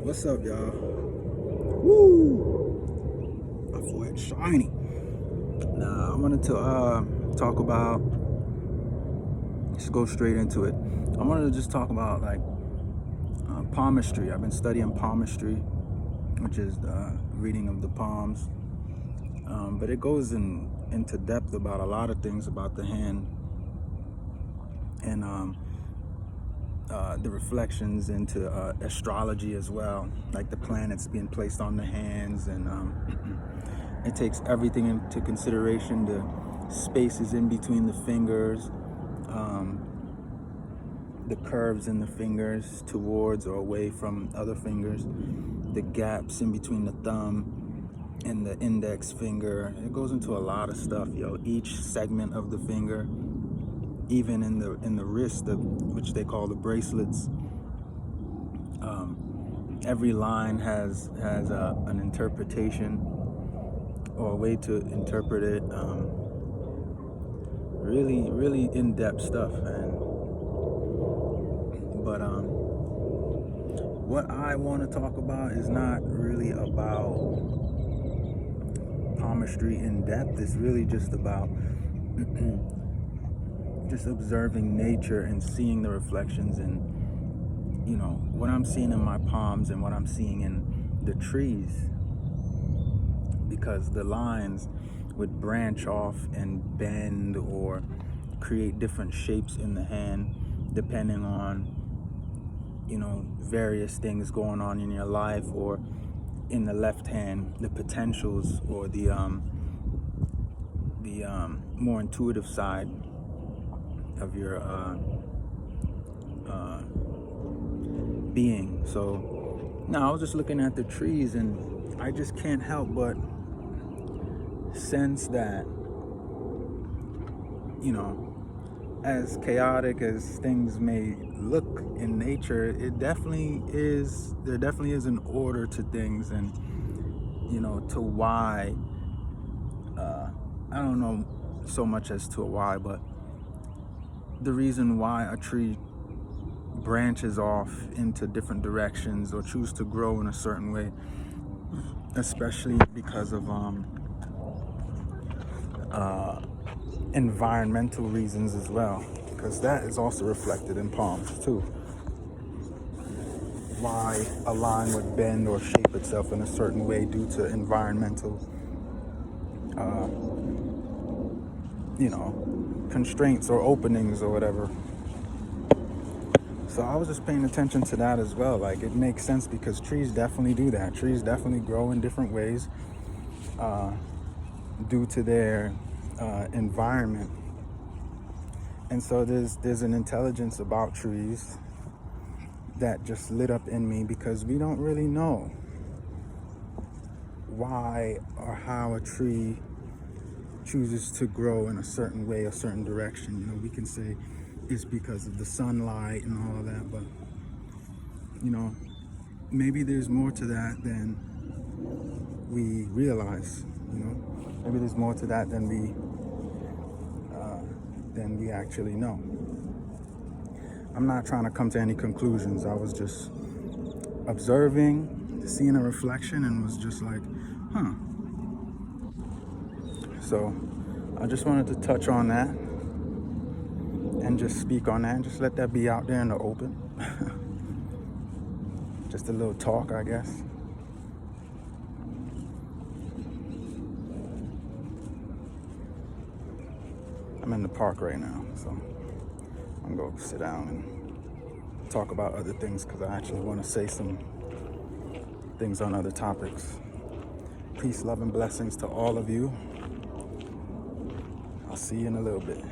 What's up, y'all? Woo! My forehead shiny. Nah, I wanted to talk about. Just go straight into it. I wanted to just talk about palmistry. I've been studying palmistry, which is the reading of the palms. But it goes into depth about a lot of things about the hand and the reflections into astrology as well, like the planets being placed on the hands, and it takes everything into consideration, the spaces in between the fingers, the curves in the fingers towards or away from other fingers, the gaps in between the thumb and the index finger. It goes into a lot of stuff, each segment of the finger, even in the wrist, which they call the bracelets. Every line has an interpretation or a way to interpret it. Really in-depth stuff, man. But what I want to talk about is not really about palmistry in depth. It's really just about just observing nature and seeing the reflections, and what I'm seeing in my palms and what I'm seeing in the trees, because the lines would branch off and bend or create different shapes in the hand depending on various things going on in your life, or in the left hand, the potentials or the more intuitive side of your being. So now I was just looking at the trees, and I just can't help but sense that as chaotic as things may look in nature, there definitely is an order to things, and to why. I don't know so much as to why, but the reason why a tree branches off into different directions or choose to grow in a certain way, especially because of environmental reasons as well, because that is also reflected in palms too. Why a line would bend or shape itself in a certain way due to environmental constraints or openings or whatever. So I was just paying attention to that as well. Like, it makes sense because trees definitely do that. Trees definitely grow in different ways due to their environment. And so there's an intelligence about trees that just lit up in me, because we don't really know why or how a tree chooses to grow in a certain way, a certain direction. We can say it's because of the sunlight and all of that, but maybe there's more to that than we realize. Maybe there's more to that than we actually know. I'm not trying to come to any conclusions. I was just observing, seeing a reflection, and was just like, huh. So I just wanted to touch on that and just speak on that and just let that be out there in the open. Just a little talk, I guess. I'm in the park right now, so I'm going to sit down and talk about other things, because I actually want to say some things on other topics. Peace, love, and blessings to all of you. I'll see you in a little bit.